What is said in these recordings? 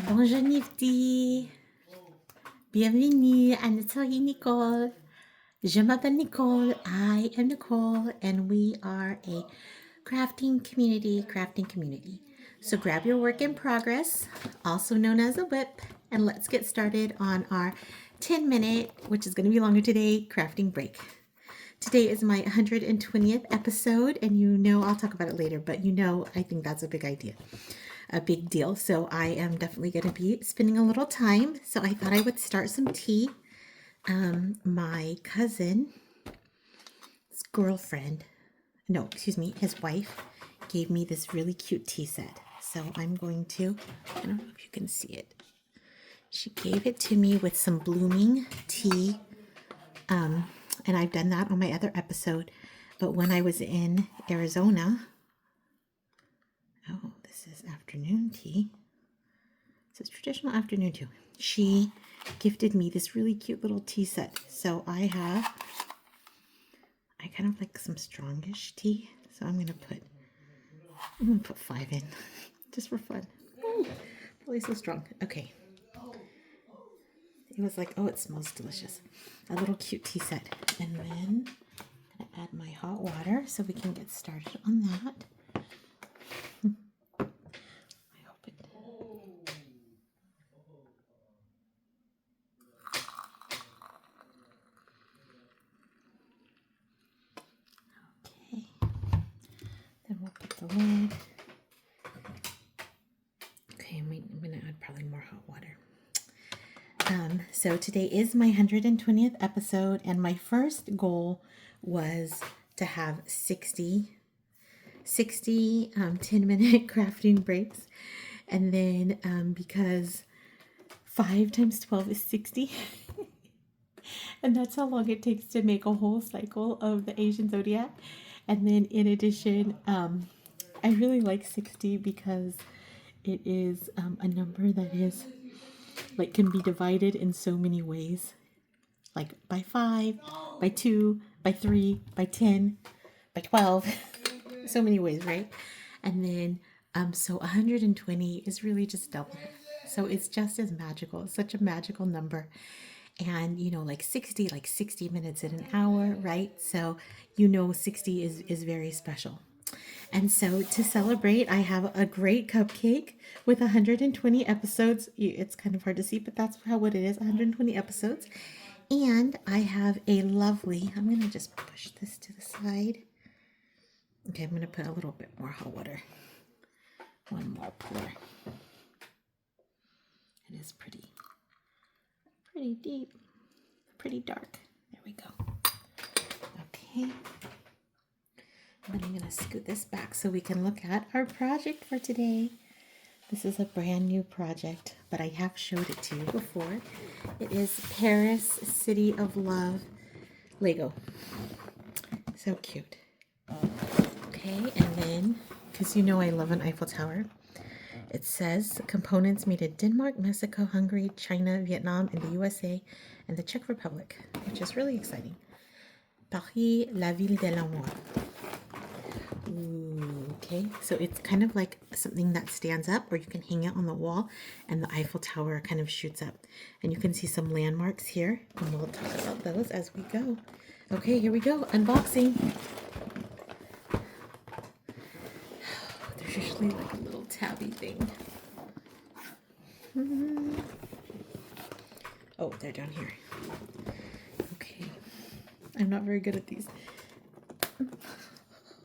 Bonjour kNifties. Bienvenue à notre Nicole. Je m'appelle Nicole. I am Nicole, and we are a crafting community. So grab your work in progress, also known as a whip, and let's get started on our 10-minute, which is going to be longer today, crafting break. Today is my 120th episode, and I'll talk about it later, but I think that's a big deal. So I am definitely going to be spending a little time. So I thought I would start some tea. My cousin's girlfriend, no, excuse me, his wife gave me this really cute tea set. So I'm going to, I don't know if you can see it. She gave it to me with some blooming tea. And I've done that on my other episode. But when I was in Arizona, oh, this is afternoon tea. This is traditional afternoon tea. She gifted me this really cute little tea set. So I kind of like some strongish tea. So I'm gonna put 5 in, just for fun. Ooh, really so strong. Okay. It was like, oh, it smells delicious. A little cute tea set. And then I'm gonna add my hot water so we can get started on that. I hope it. Okay. Then we'll put the lid. Okay, I'm gonna add probably more hot water. So today is my 120th episode, and my first goal was to have 60 10-minute crafting breaks. And then because 5 times 12 is 60. And that's how long it takes to make a whole cycle of the Asian zodiac. And then in addition, I really like 60 because it is a number that is can be divided in so many ways, like by 5, by 2, by 3, by 10, by 12, so many ways, right? And then so 120 is really just double, so it's just as magical. It's such a magical number. And 60, like 60 minutes in an hour, right? So 60 is very special. And so to celebrate, I have a great cupcake with 120 episodes. It's kind of hard to see, but that's what it is, 120 episodes. And I have a lovely, I'm going to just push this to the side. Okay, I'm going to put a little bit more hot water. One more pour. It is pretty deep, pretty dark. There we go. Okay. And I'm going to scoot this back so we can look at our project for today. This is a brand new project, but I have showed it to you before. It is Paris City of Love Lego. So cute. Okay, and then, because I love an Eiffel Tower, it says components made in Denmark, Mexico, Hungary, China, Vietnam, and the USA, and the Czech Republic, which is really exciting. Paris, la ville de l'amour. Okay, so it's kind of like something that stands up, or you can hang it on the wall, and the Eiffel Tower kind of shoots up. And you can see some landmarks here, and we'll talk about those as we go. Okay, here we go, unboxing. There's usually like a little tabby thing. Oh, they're down here. Okay, I'm not very good at these.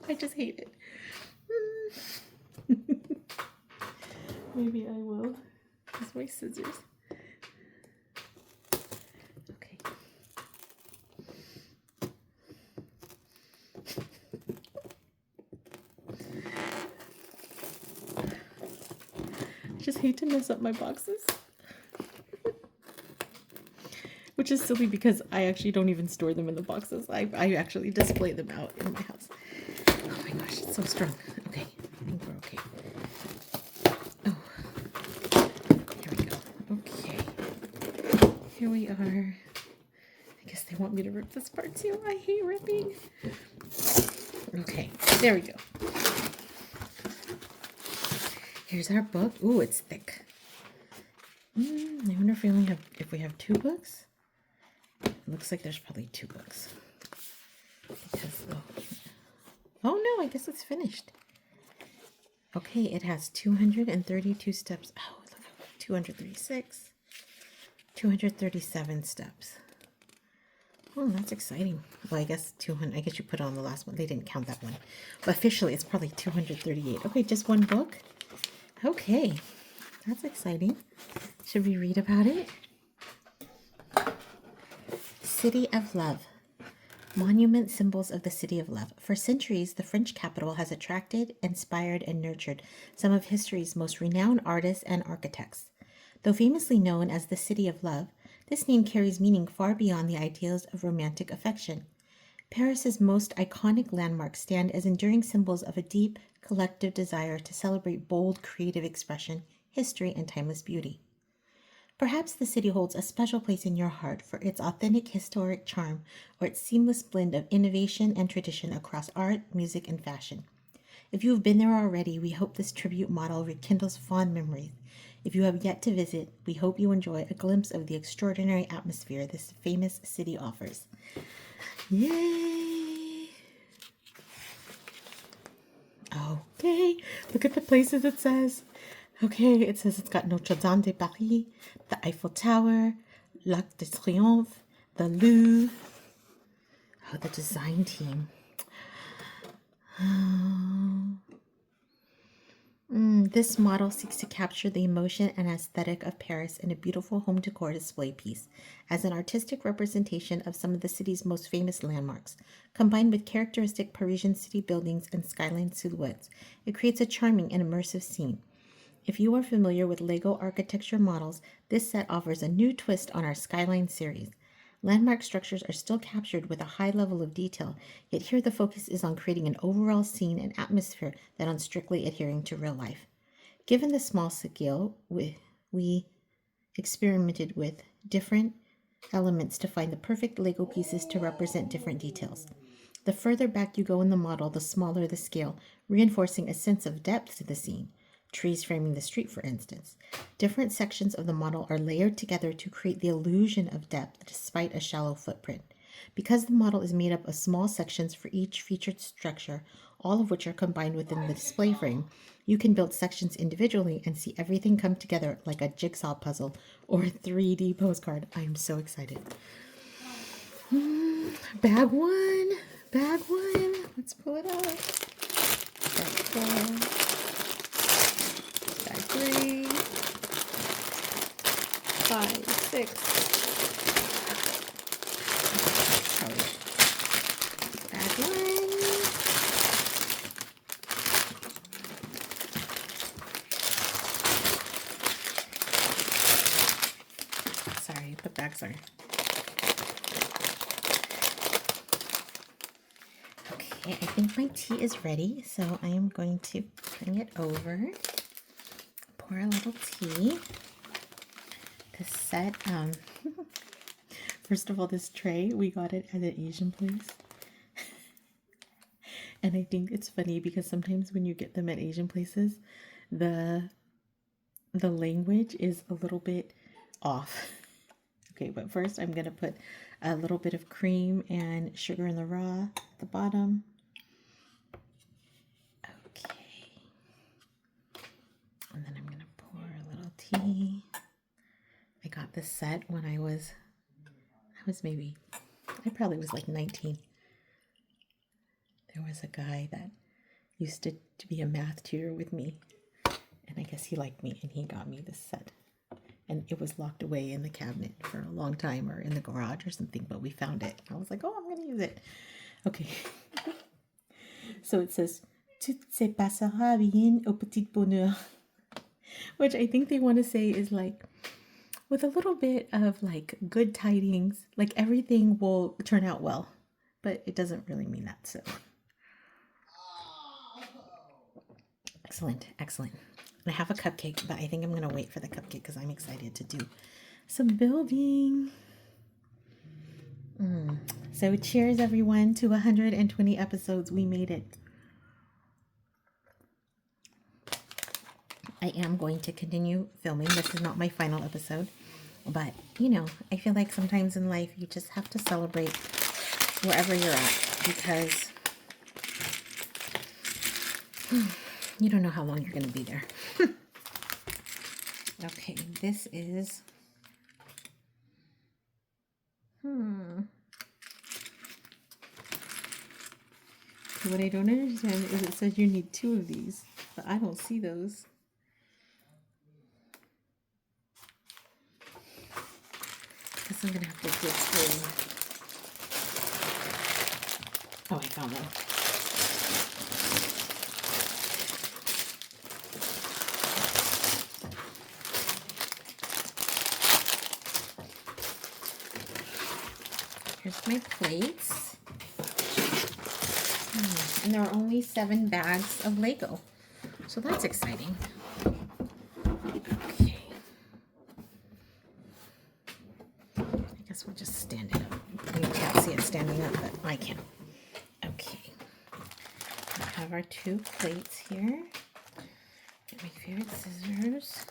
I just hate it. Maybe I will use my scissors. Okay. I just hate to mess up my boxes. Which is silly because I actually don't even store them in the boxes. I actually display them out in my house. Oh my gosh, it's so strong. Okay, I think we're okay. Oh, here we go. Okay, here we are. I guess they want me to rip this part too. I hate ripping. Okay, there we go. Here's our book. Ooh, it's thick. I wonder if we have 2 books. It looks like there's probably 2 books. Because, oh no, I guess it's finished. Okay, it has 232 steps. Oh, look, 236, 237 steps. Oh, that's exciting. Well, I guess 200. I guess you put on the last one. They didn't count that one. But officially, it's probably 238. Okay, just one book. Okay, that's exciting. Should we read about it? City of Love. Monument symbols of the City of Love. For centuries, the French capital has attracted, inspired, and nurtured some of history's most renowned artists and architects. Though famously known as the City of Love, this name carries meaning far beyond the ideals of romantic affection. Paris's most iconic landmarks stand as enduring symbols of a deep, collective desire to celebrate bold, creative expression, history, and timeless beauty. Perhaps the city holds a special place in your heart for its authentic historic charm or its seamless blend of innovation and tradition across art, music, and fashion. If you have been there already, we hope this tribute model rekindles fond memories. If you have yet to visit, we hope you enjoy a glimpse of the extraordinary atmosphere this famous city offers. Yay! Okay, look at the places it says. Okay, it says it's got Notre Dame de Paris, the Eiffel Tower, l'Arc de Triomphe, the Louvre. Oh, the design team. This model seeks to capture the emotion and aesthetic of Paris in a beautiful home decor display piece as an artistic representation of some of the city's most famous landmarks. Combined with characteristic Parisian city buildings and skyline silhouettes, it creates a charming and immersive scene. If you are familiar with Lego architecture models, this set offers a new twist on our Skyline series. Landmark structures are still captured with a high level of detail, yet here the focus is on creating an overall scene and atmosphere that on strictly adhering to real life. Given the small scale, we experimented with different elements to find the perfect Lego pieces to represent different details. The further back you go in the model, the smaller the scale, reinforcing a sense of depth to the scene. Trees framing the street, for instance. Different sections of the model are layered together to create the illusion of depth despite a shallow footprint. Because the model is made up of small sections for each featured structure, all of which are combined within the display frame, you can build sections individually and see everything come together like a jigsaw puzzle or a 3D postcard. I am so excited. Bag one. Let's pull it out. Bag 4. 3, 5, 6. Bag 1. Sorry, the bags are. Okay, I think my tea is ready, so I am going to bring it over. Pour a little tea. This set, first of all, this tray, we got it at an Asian place. And I think it's funny because sometimes when you get them at Asian places, the language is a little bit off. Okay, but first I'm going to put a little bit of cream and sugar in the raw at the bottom. Okay. And then I'm going to pour a little tea. I got this set when I probably was like 19. There was a guy that used to be a math tutor with me, and I guess he liked me and he got me this set. And it was locked away in the cabinet for a long time, or in the garage or something, but we found it. I was like, oh, I'm going to use it. Okay. So it says, tout se passera bien au petit bonheur. Which I think they want to say is like, with a little bit of like good tidings, like everything will turn out well. But it doesn't really mean that, so. Excellent. I have a cupcake, but I think I'm going to wait for the cupcake because I'm excited to do some building. So cheers, everyone, to 120 episodes. We made it. I am going to continue filming. This is not my final episode, but you know, I feel like sometimes in life you just have to celebrate wherever you're at, because you don't know how long you're going to be there. Okay, this is what I don't understand is it says you need 2 of these, but I don't see those. Guess I'm gonna have to dig through. Oh, I found them. Here's my plates. And there are only 7 bags of Lego. So that's exciting. Okay. I guess we'll just stand it up. You can't see it standing up, but I can. Okay. We have our 2 plates here. Get my favorite scissors.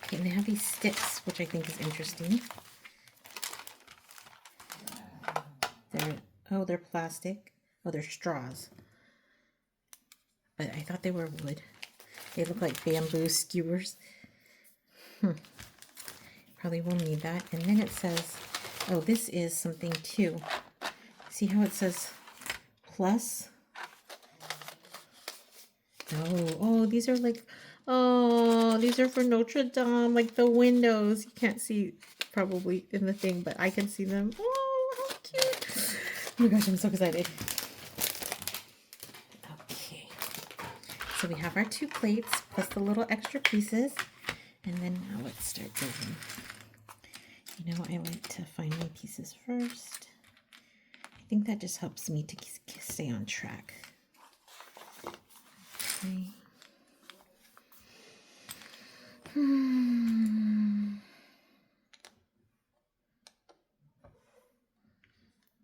Okay, and they have these sticks, which I think is interesting. They're plastic. Oh, they're straws. But I thought they were wood. They look like bamboo skewers. Probably will need that. And then it says, oh, this is something too. See how it says plus? Oh, these are like, oh, these are for Notre Dame, like the windows. You can't see probably in the thing, but I can see them. Oh, how cute. Oh my gosh, I'm so excited. Okay. So we have our 2 plates plus the little extra pieces. And then now let's start building. You know, I like to find my pieces first. I think that just helps me to stay on track. Okay.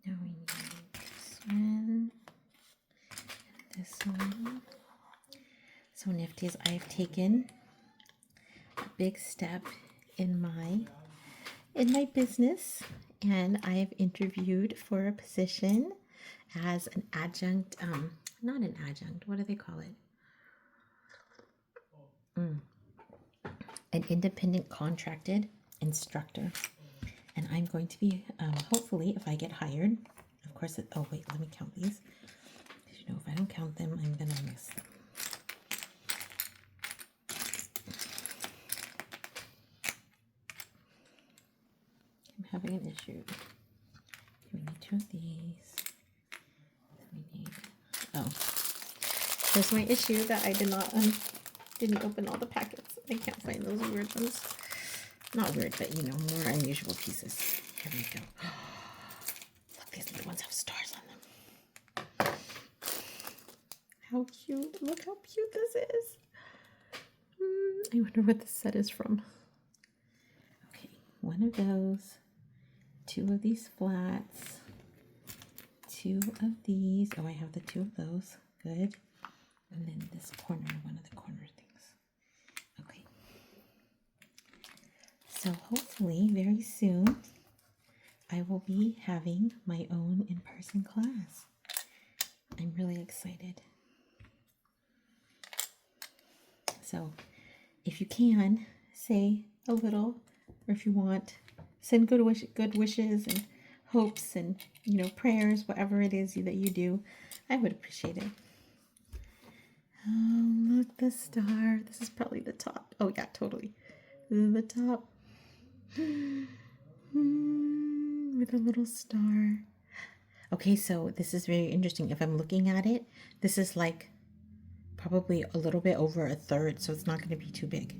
Now we need this one. So Nifties, I've taken a big step in my business, and I've interviewed for a position as an adjunct, not an adjunct, what do they call it? An independent contracted instructor. And I'm going to be, hopefully, if I get hired, of course, oh wait, let me count these. Because you know, if I don't count them, I'm gonna miss them. I'm having an issue. We need 2 of these. We need, oh, there's my issue that I didn't open all the packets. I can't find those weird ones. Not weird, but you know, more unusual pieces. Here we go. Look, these little ones have stars on them. How cute. Look how cute this is. I wonder what this set is from. Okay, 1 of those. 2 of these flats. 2 of these. Oh, I have the 2 of those. Good. And then this corner, 1 of the corner things. Okay. So hopefully very soon I will be having my own in-person class. I'm really excited. So if you can, say a little, or if you want, send good wishes and hopes and, you know, prayers, whatever it is that you do. I would appreciate it. Oh, look, the star. This is probably the top. Oh, yeah, totally. This is the top. With a little star. Okay, so this is very interesting. If I'm looking at it, this is like probably a little bit over a third, so it's not going to be too big.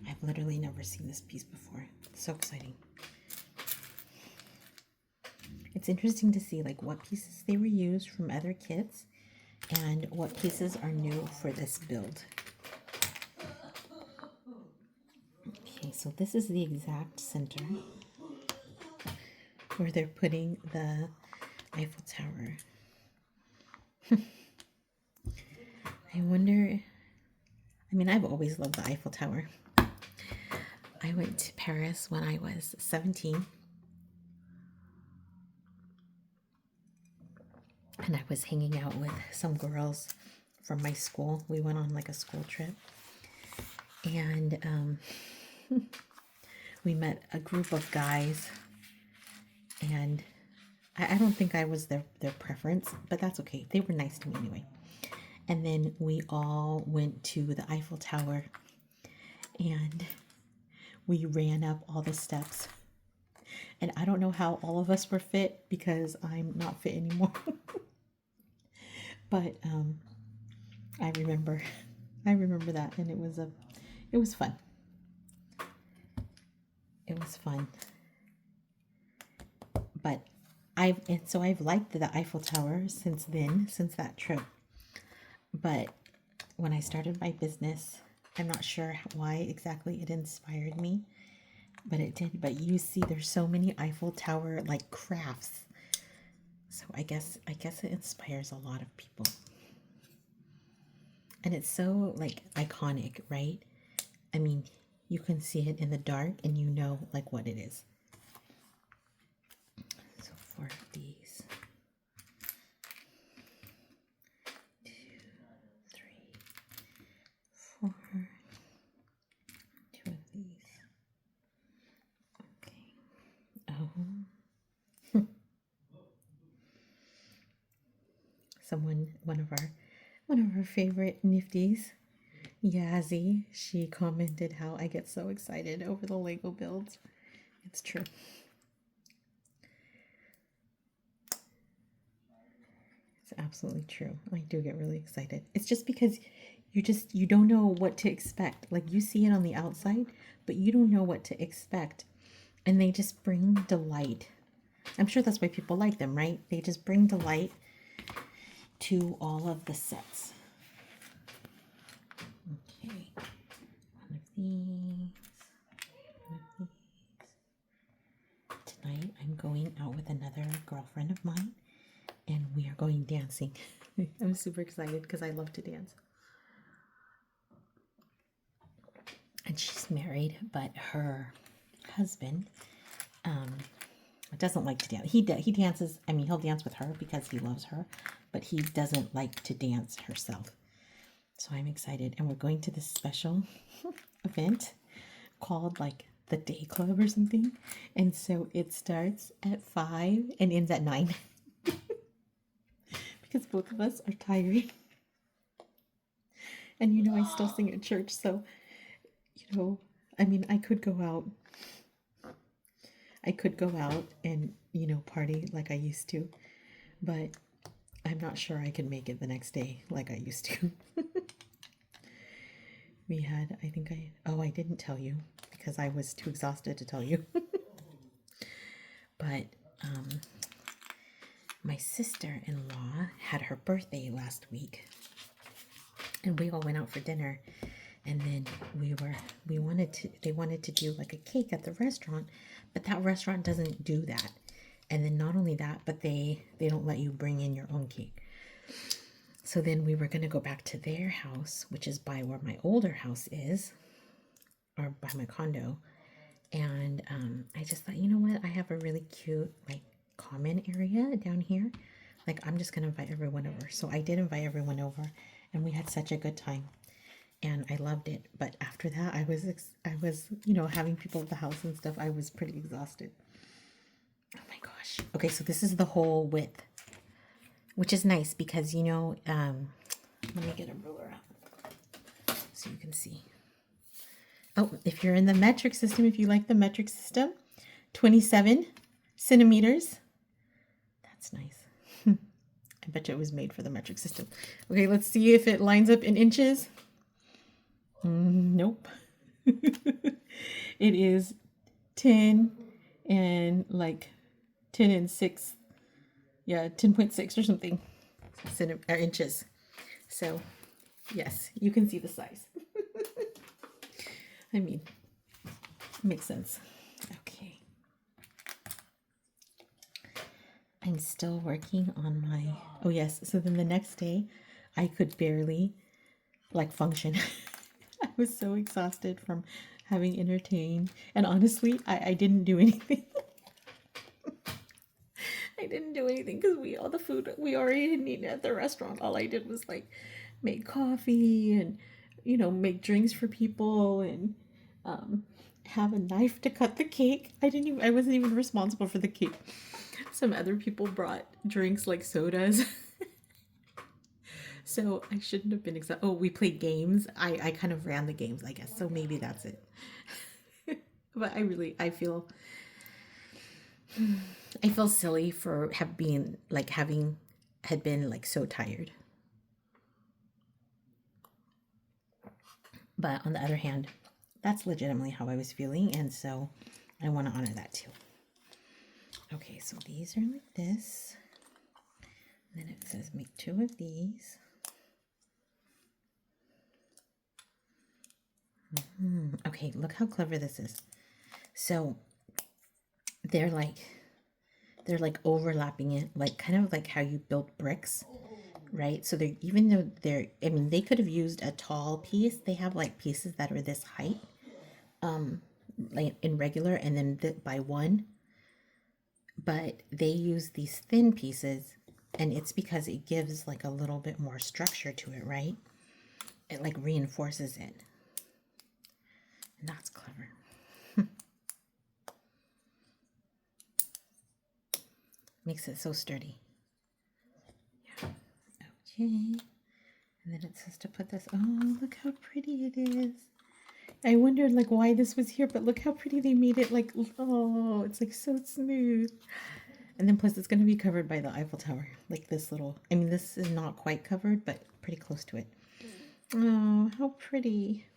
I've literally never seen this piece before. It's so exciting. It's interesting to see like what pieces they were used from other kits and what pieces are new for this build. Okay, so this is the exact center where they're putting the Eiffel Tower. I wonder, I mean, I've always loved the Eiffel Tower. I went to Paris when I was 17. And I was hanging out with some girls from my school. We went on like a school trip. And we met a group of guys. And I don't think I was their preference, but that's okay. They were nice to me anyway. And then we all went to the Eiffel Tower. And we ran up all the steps. And I don't know how all of us were fit because I'm not fit anymore. But I remember that, and it was fun. It was fun. But I've liked the Eiffel Tower since that trip. But when I started my business, I'm not sure why exactly it inspired me, but it did. But you see, there's so many Eiffel Tower like crafts, so I guess it inspires a lot of people, and it's so like iconic, right? I mean, you can see it in the dark, and you know like what it is. So 4 of these. 2, 3, 4. 2 of these. Okay. Oh. One of our favorite Nifties, Yazzie, she commented how I get so excited over the Lego builds. It's true. It's absolutely true. I do get really excited. It's just because you don't know what to expect. Like, you see it on the outside, but you don't know what to expect. And they just bring delight. I'm sure that's why people like them, right? They just bring delight to all of the sets. Okay. One of these. Tonight I'm going out with another girlfriend of mine, and we are going dancing. I'm super excited because I love to dance. And she's married, but her husband doesn't like to dance. He dances. I mean, he'll dance with her because he loves her, but he doesn't like to dance herself. So I'm excited, and we're going to this special event called like the Day Club or something, and so it starts at 5 and ends at 9 because both of us are tired. And you know, I still sing at church, so you know, I mean, I could go out and, you know, party like I used to, but I'm not sure I can make it the next day like I used to. We had, I didn't tell you because I was too exhausted to tell you. But my sister-in-law had her birthday last week, and we all went out for dinner. And then they wanted to do like a cake at the restaurant, but that restaurant doesn't do that. And then not only that, but they don't let you bring in your own cake. So then we were going to go back to their house, which is by where my older house is, or by my condo. And I just thought, you know what? I have a really cute like common area down here. Like, I'm just going to invite everyone over. So I did invite everyone over, and we had such a good time. And I loved it. But after that, I was, you know, having people at the house and stuff. I was pretty exhausted. Oh my gosh. Okay, so this is the whole width, which is nice because, you know, let me get a ruler out so you can see. Oh, if you're in the metric system, if you like the metric system, 27 centimeters. That's nice. I bet you it was made for the metric system. Okay, let's see if it lines up in inches. Nope. It is 10 and like 10 and 6. Yeah, 10.6 or something inches. So, yes, you can see the size. I mean, makes sense. Okay. I I'm still working on my, oh yes, so then the next day I could barely like function. I was so exhausted from having entertained, and honestly, I didn't do anything. I didn't do anything because all the food we already had eaten at the restaurant. All I did was like make coffee and make drinks for people and um, have a knife to cut the cake. I wasn't even responsible for the cake. Some other people brought drinks like sodas. So I shouldn't have been excited. Oh, we played games. I kind of ran the games, I guess. So maybe that's it. But I feel silly for having had been like so tired. But on the other hand, that's legitimately how I was feeling, and so I want to honor that too. Okay, so these are like this. And then it says make 2 of these. Okay, look how clever this is. So they're like overlapping it, like kind of like how you build bricks, right? So they're, even though I mean, they could have used a tall piece. They have like pieces that are this height, like in regular, and then by one. But they use these thin pieces, and it's because it gives like a little bit more structure to it, right? It like reinforces it. And that's clever. Makes it so sturdy. Yeah. Okay. And then it says to put this. Oh, look how pretty it is. I wondered like why this was here, but look how pretty they made it. Like, oh, it's like so smooth. And then plus it's going to be covered by the Eiffel Tower. Like this little, I mean, this is not quite covered, but pretty close to it. Oh, how pretty.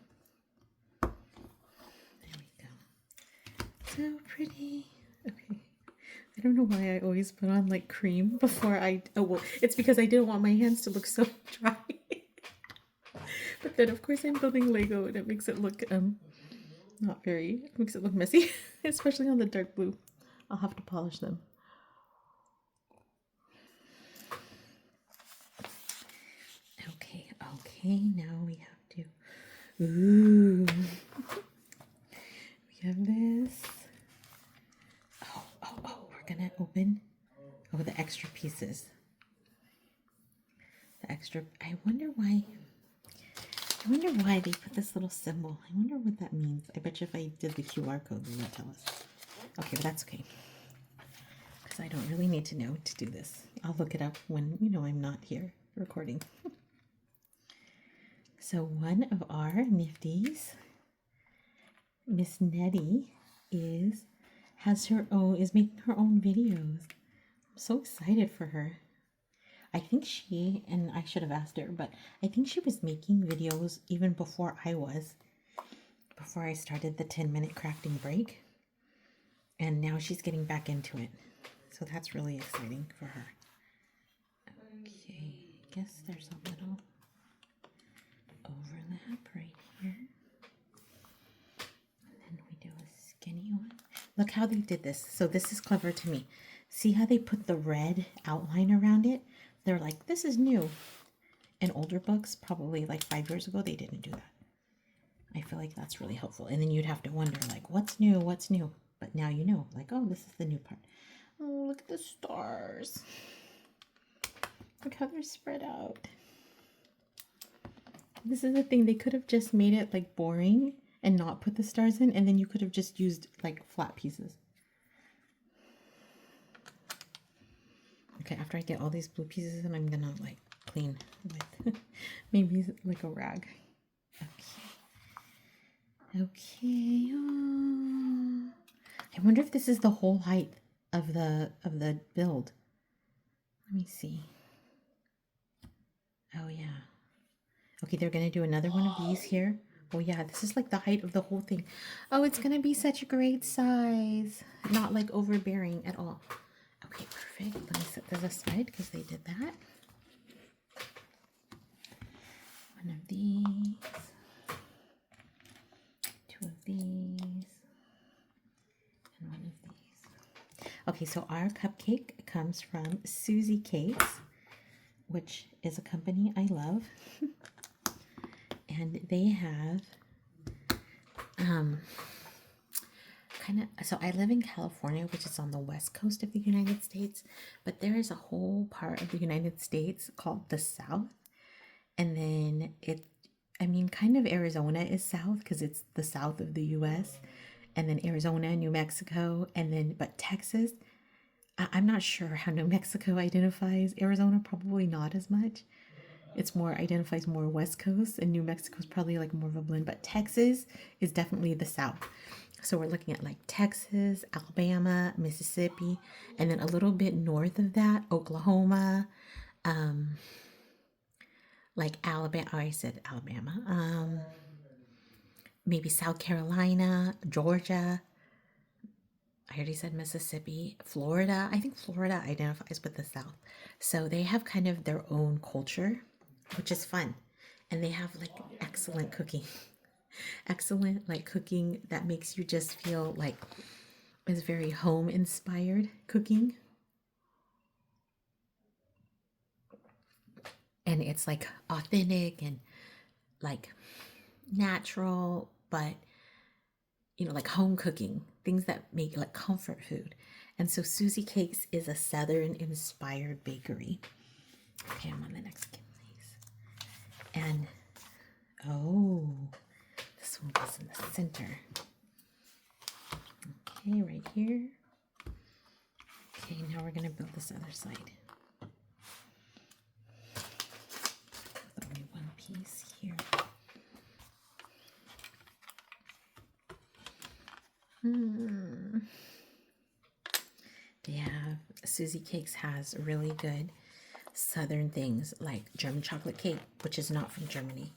There we go. So pretty. Okay. I don't know why I always put on like cream before oh well, it's because I didn't want my hands to look so dry. But then of course I'm building Lego and it makes it look it makes it look messy, especially on the dark blue. I'll have to polish them. Okay, now we have to, ooh, we have this. Oh, we're gonna open, the extra pieces. I wonder why they put this little symbol. I wonder what that means. I bet you if I did the QR code, they would tell us. Okay, but that's okay. Because I don't really need to know to do this. I'll look it up when, I'm not here recording. So one of our Nifties, Miss Nettie, is making her own videos. I'm so excited for her. I think and I should have asked her, but I think she was making videos even before I started the 10-minute crafting break. And now she's getting back into it. So that's really exciting for her. Okay, I guess there's a little overlap right here. And then we do a skinny one. Look how they did this. So this is clever to me. See how they put the red outline around it? They're like, this is new. In older books, probably like 5 years ago, they didn't do that. I feel like that's really helpful. And then you'd have to wonder, like, what's new? What's new? But now you know, like, oh, this is the new part. Oh, look at the stars. Look how they're spread out. This is the thing. They could have just made it like boring and not put the stars in, and then you could have just used like flat pieces. Okay, after I get all these blue pieces in, I'm gonna like clean with maybe like a rag. Okay. Oh. I wonder if this is the whole height of the build. Let me see. Oh yeah. Okay, they're gonna do another one of these here. Oh yeah, this is like the height of the whole thing. Oh, it's gonna be such a great size. Not like overbearing at all. Okay, perfect. Let me set this aside because they did that. One of these. 2 of these. And one of these. Okay, Okay, so our cupcake comes from Susie Cakes, which is a company I love. And they have so I live in California, which is on the west coast of the United States, but there is a whole part of the United States called the South. And then kind of Arizona is south because it's the south of the US. And then Arizona, New Mexico, but Texas, I'm not sure how New Mexico identifies. Arizona, probably not as much. It's more identifies more West Coast, and New Mexico is probably like more of a blend, but Texas is definitely the South. So we're looking at like Texas, Alabama, Mississippi, and then a little bit north of that, Oklahoma, like Alabama. Oh, I said Alabama. Maybe South Carolina, Georgia. I already said Mississippi, Florida. I think Florida identifies with the South. So they have kind of their own culture, which is fun. And they have like excellent cooking. Excellent like cooking that makes you just feel like it's very home inspired cooking. And it's like authentic and like natural, but like home cooking, things that make like comfort food. And so Susie Cakes is a Southern inspired bakery. Okay, I'm on the next skin, please. And oh, this one goes in the center. Okay, right here. Okay, now we're gonna build this other side. Only one piece here. Yeah, Susie Cakes has really good Southern things like German chocolate cake, which is not from Germany.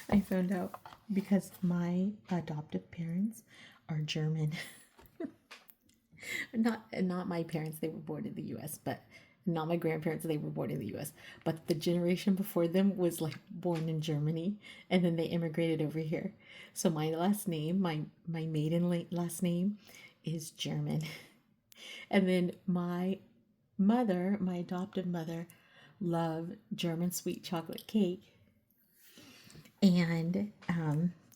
I found out because my adoptive parents are German. Not my parents, they were born in the US, but not my grandparents, they were born in the US. But the generation before them was like born in Germany, and then they immigrated over here. So my last name, my maiden last name is German. And then my mother, my adoptive mother, loved German sweet chocolate cake. And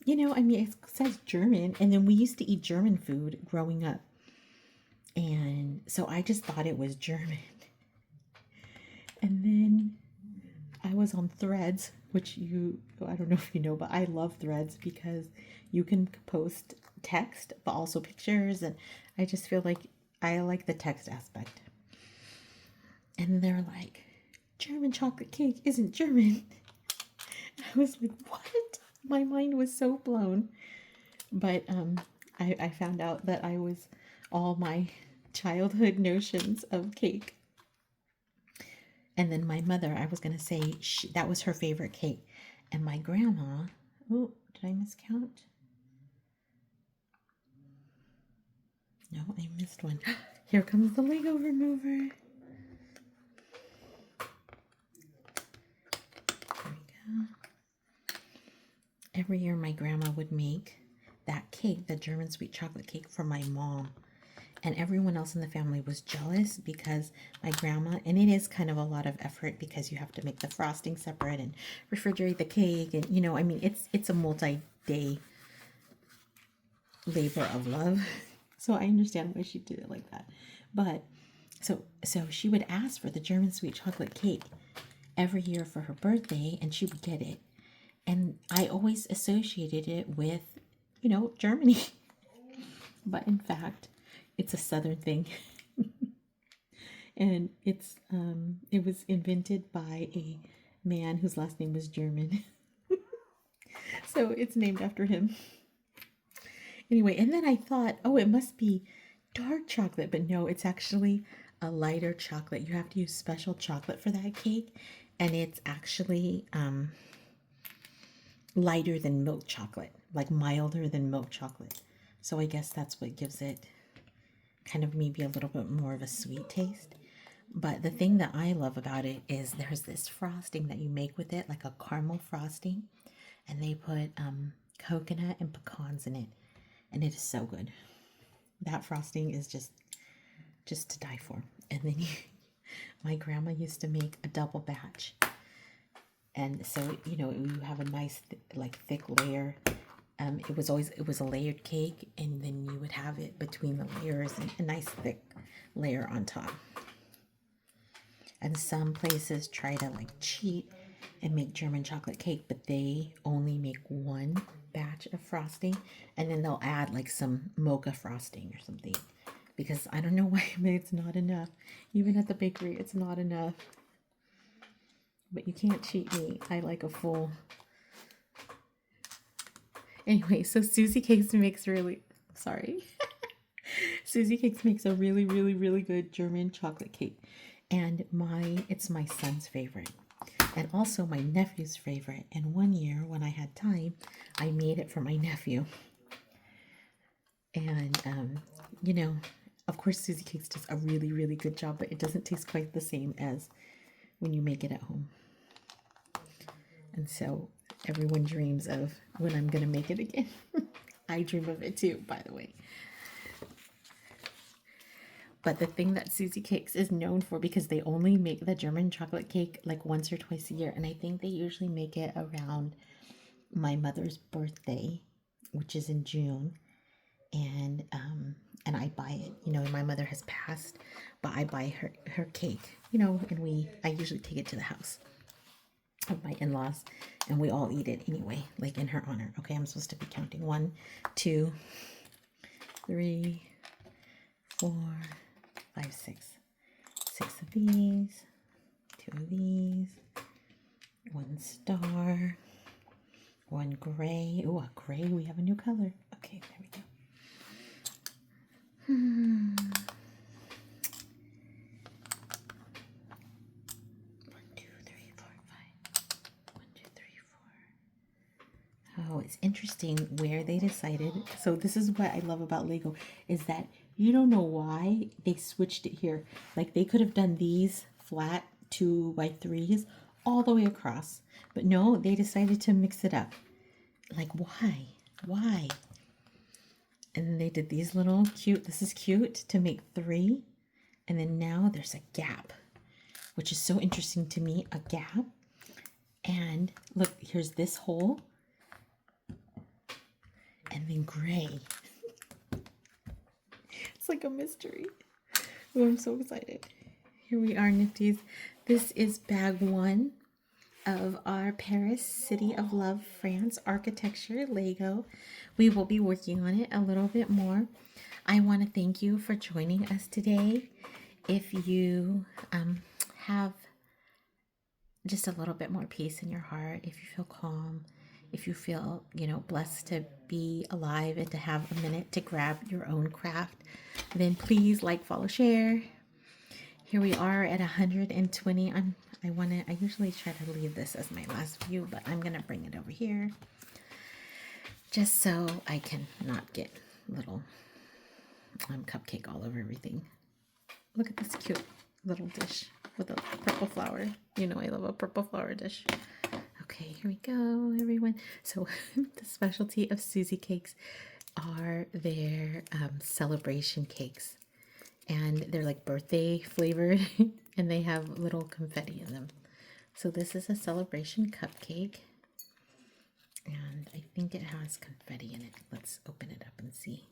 it says German, and then we used to eat German food growing up. And so I just thought it was German. And then I was on Threads, which I don't know if you know, but I love Threads because you can post text, but also pictures. And I just feel like I like the text aspect. And they're like, German chocolate cake isn't German. I was like, what? My mind was so blown. But I found out that all my childhood notions of cake. And then my mother, I was going to say, that was her favorite cake. And my grandma, oh, did I miscount? No, I missed one. Here comes the Lego remover. There we go. Every year my grandma would make that cake, the German sweet chocolate cake, for my mom. And everyone else in the family was jealous because my grandma, and it is kind of a lot of effort because you have to make the frosting separate and refrigerate the cake. And, it's a multi-day labor of love. So I understand why she did it like that. But so she would ask for the German sweet chocolate cake every year for her birthday, and she would get it. And I always associated it with, Germany. But in fact, it's a Southern thing. And it was invented by a man whose last name was German. So it's named after him. Anyway, and then I thought, oh, it must be dark chocolate, but no, it's actually a lighter chocolate. You have to use special chocolate for that cake, and it's actually lighter than milk chocolate, like milder than milk chocolate. So I guess that's what gives it kind of maybe a little bit more of a sweet taste. But the thing that I love about it is there's this frosting that you make with it, like a caramel frosting, and they put coconut and pecans in it, and it is so good. That frosting is just to die for. And then my grandma used to make a double batch. And so, you know, you have a nice, like, thick layer. It was a layered cake, and then you would have it between the layers and a nice thick layer on top. And some places try to like cheat and make German chocolate cake, but they only make one batch of frosting, and then they'll add like some mocha frosting or something, because I don't know why, but it's not enough. Even at the bakery, it's not enough. But you can't cheat me. I like a full. Anyway, so Susie Cakes makes Susie Cakes makes a really, really, really good German chocolate cake. And it's my son's favorite. And also my nephew's favorite. And one year when I had time, I made it for my nephew. And, you know, of course Susie Cakes does a really, really good job, but it doesn't taste quite the same as when you make it at home. And so everyone dreams of when I'm going to make it again. I dream of it too, by the way. But the thing that Susie Cakes is known for, because they only make the German chocolate cake like once or twice a year, and I think they usually make it around my mother's birthday, which is in June, and I buy it. You know, my mother has passed, but I buy her cake. You know, and I usually take it to the house of my in-laws, and we all eat it anyway, like in her honor. Okay, I'm supposed to be counting 1, 2, 3, 4, 5, 6. 6 of these, 2 of these, 1 star, 1 gray. Oh, a gray. We have a new color. Okay, there we go. 1, 2, 3, 4, 5. 1, 2, 3, 4. Oh, it's interesting where they decided. So this is what I love about Lego, is that you don't know why they switched it here. Like, they could have done these flat 2x3s all the way across, but no, they decided to mix it up. Like, why? And then they did these little cute, this is cute, to make 3, and then now there's a gap, which is so interesting to me, a gap. And look, here's this hole, and then gray. It's like a mystery. Oh, I'm so excited. Here we are, Nifties. This is bag 1 of our Paris City of Love, France architecture Lego. We will be working on it a little bit more. I want to thank you for joining us today. If you have just a little bit more peace in your heart, if you feel calm, if you feel, you know, blessed to be alive and to have a minute to grab your own craft, then please like, follow, share. Here we are at 120. I usually try to leave this as my last view, but I'm gonna bring it over here just so I can not get little cupcake all over everything. Look at this cute little dish with a purple flower. You know I love a purple flower dish. Okay, here we go, everyone. So the specialty of Susie Cakes are their celebration cakes. And they're like birthday flavored, and they have little confetti in them. So this is a celebration cupcake. And I think it has confetti in it. Let's open it up and see.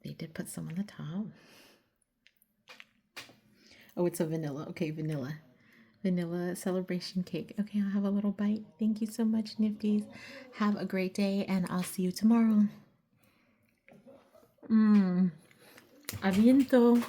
They did put some on the top. Oh, it's a vanilla. Okay, vanilla celebration cake. Okay, I'll have a little bite. Thank you so much, Nifties. Have a great day, and I'll see you tomorrow. A viento.